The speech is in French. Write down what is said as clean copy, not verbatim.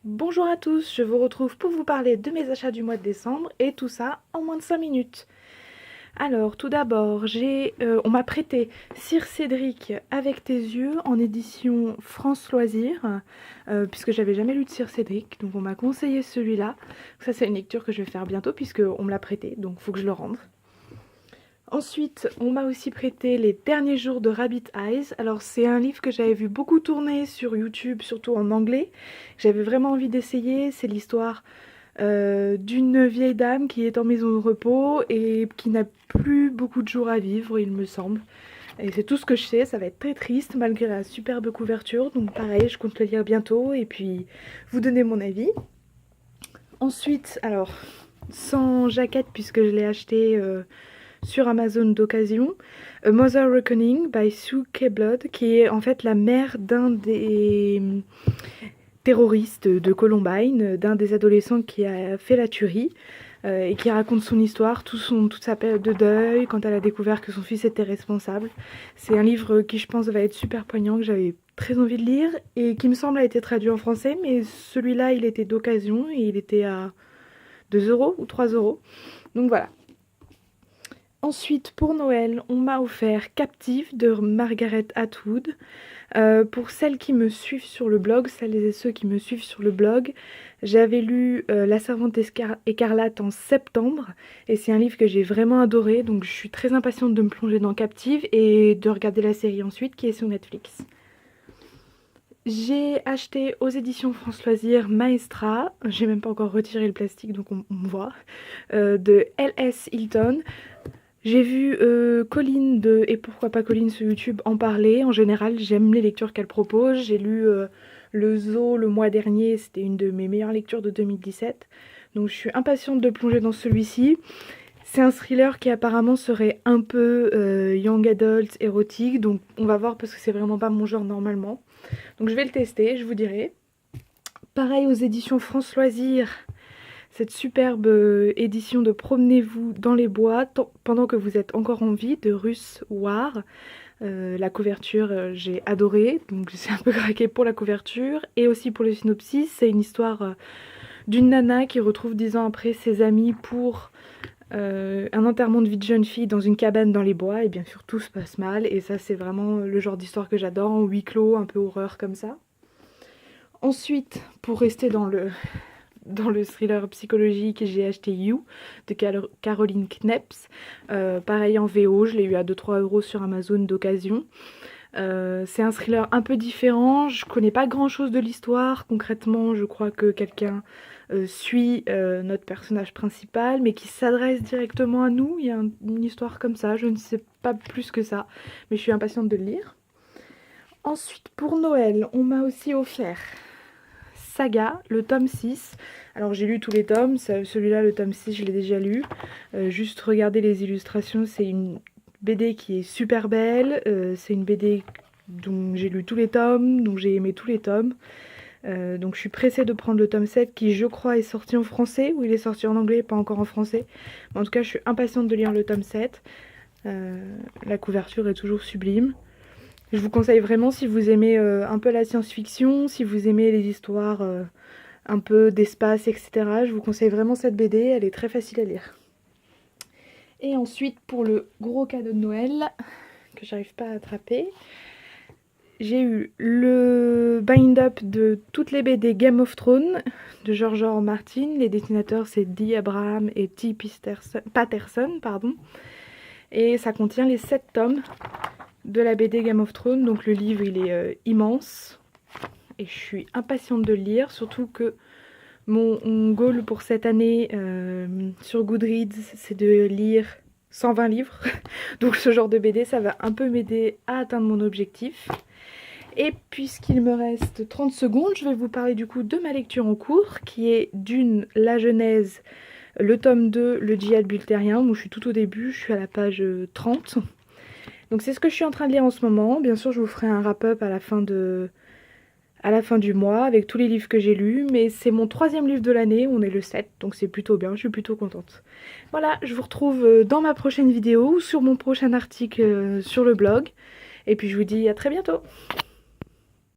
Bonjour à tous, je vous retrouve pour vous parler de mes achats du mois de décembre et tout ça en moins de 5 minutes. Alors tout d'abord, on m'a prêté Sir Cédric avec tes yeux en édition France Loisirs, puisque j'avais jamais lu de Sir Cédric, donc on m'a conseillé celui-là. Ça c'est une lecture que je vais faire bientôt puisqu'on me l'a prêté, donc il faut que je le rende. Ensuite, on m'a aussi prêté Les Derniers Jours de Rabbit Eyes. Alors c'est un livre que j'avais vu beaucoup tourner sur YouTube, surtout en anglais. J'avais vraiment envie d'essayer. C'est l'histoire d'une vieille dame qui est en maison de repos et qui n'a plus beaucoup de jours à vivre, il me semble. Et c'est tout ce que je sais, ça va être très triste malgré la superbe couverture. Donc pareil, je compte le lire bientôt et puis vous donner mon avis. Ensuite, alors, sans jaquette puisque je l'ai acheté sur Amazon d'occasion, A Mother Reckoning by Sue Blood, qui est en fait la mère d'un des terroriste de Columbine, d'un des adolescents qui a fait la tuerie, et qui raconte son histoire, toute sa période de deuil, quand elle a découvert que son fils était responsable. C'est un livre qui, je pense, va être super poignant, que j'avais très envie de lire, et qui me semble a été traduit en français, mais celui-là, il était d'occasion, et il était à 2 euros ou 3 euros. Donc voilà. Ensuite, pour Noël, on m'a offert Captive de Margaret Atwood. Pour celles qui me suivent sur le blog, celles et ceux qui me suivent sur le blog, j'avais lu La Servante écarlate en septembre et c'est un livre que j'ai vraiment adoré, donc je suis très impatiente de me plonger dans Captive et de regarder la série ensuite qui est sur Netflix. J'ai acheté aux éditions France Loisirs Maestra, j'ai même pas encore retiré le plastique donc on voit, de L.S. Hilton. J'ai vu Colline de Et pourquoi pas Colline sur YouTube en parler. En général, j'aime les lectures qu'elle propose. J'ai lu Le Zoo le mois dernier, c'était une de mes meilleures lectures de 2017. Donc je suis impatiente de plonger dans celui-ci. C'est un thriller qui apparemment serait un peu young adult, érotique. Donc on va voir parce que c'est vraiment pas mon genre normalement. Donc je vais le tester, je vous dirai. Pareil aux éditions France Loisirs. Cette superbe édition de Promenez-vous dans les bois pendant que vous êtes encore en vie de Russ Ware. La couverture, j'ai adoré, donc j'ai un peu craqué pour la couverture et aussi pour le synopsis. C'est une histoire d'une nana qui retrouve 10 ans après ses amis pour un enterrement de vie de jeune fille dans une cabane dans les bois et bien sûr tout se passe mal et ça c'est vraiment le genre d'histoire que j'adore, en huis clos, un peu horreur comme ça. Ensuite, pour rester dans le thriller psychologique, j'ai acheté You de Caroline Kneps. Pareil en VO, je l'ai eu à 2-3 euros sur Amazon d'occasion. C'est un thriller un peu différent, je connais pas grand chose de l'histoire. Concrètement, je crois que quelqu'un suit notre personnage principal, mais qui s'adresse directement à nous. Il y a une histoire comme ça, je ne sais pas plus que ça, mais je suis impatiente de le lire. Ensuite, pour Noël, on m'a aussi offert Saga, le tome 6. Alors j'ai lu tous les tomes, celui-là, le tome 6, je l'ai déjà lu. Juste regarder les illustrations, c'est une BD qui est super belle. C'est une BD dont j'ai lu tous les tomes, dont j'ai aimé tous les tomes. Donc je suis pressée de prendre le tome 7 qui, je crois, est sorti en français, ou il est sorti en anglais, pas encore en français. Mais en tout cas, je suis impatiente de lire le tome 7. La couverture est toujours sublime. Je vous conseille vraiment si vous aimez un peu la science-fiction, si vous aimez les histoires un peu d'espace, etc. Je vous conseille vraiment cette BD, elle est très facile à lire. Et ensuite, pour le gros cadeau de Noël, que j'arrive pas à attraper, j'ai eu le bind-up de toutes les BD Game of Thrones de George R. R. Martin. Les dessinateurs, c'est Dee Abraham et T. Patterson, pardon. Et ça contient les 7 tomes de la BD Game of Thrones, donc le livre il est immense et je suis impatiente de le lire, surtout que mon goal pour cette année sur Goodreads c'est de lire 120 livres, donc ce genre de BD ça va un peu m'aider à atteindre mon objectif. Et puisqu'il me reste 30 secondes, je vais vous parler du coup de ma lecture en cours qui est d'une La Genèse, le tome 2, le djihad bulltérien, où je suis tout au début, je suis à la page 30. Donc c'est ce que je suis en train de lire en ce moment. Bien sûr, je vous ferai un wrap-up à la fin du mois avec tous les livres que j'ai lus. Mais c'est mon 3e livre de l'année, on est le 7, donc c'est plutôt bien, je suis plutôt contente. Voilà, je vous retrouve dans ma prochaine vidéo ou sur mon prochain article sur le blog. Et puis je vous dis à très bientôt.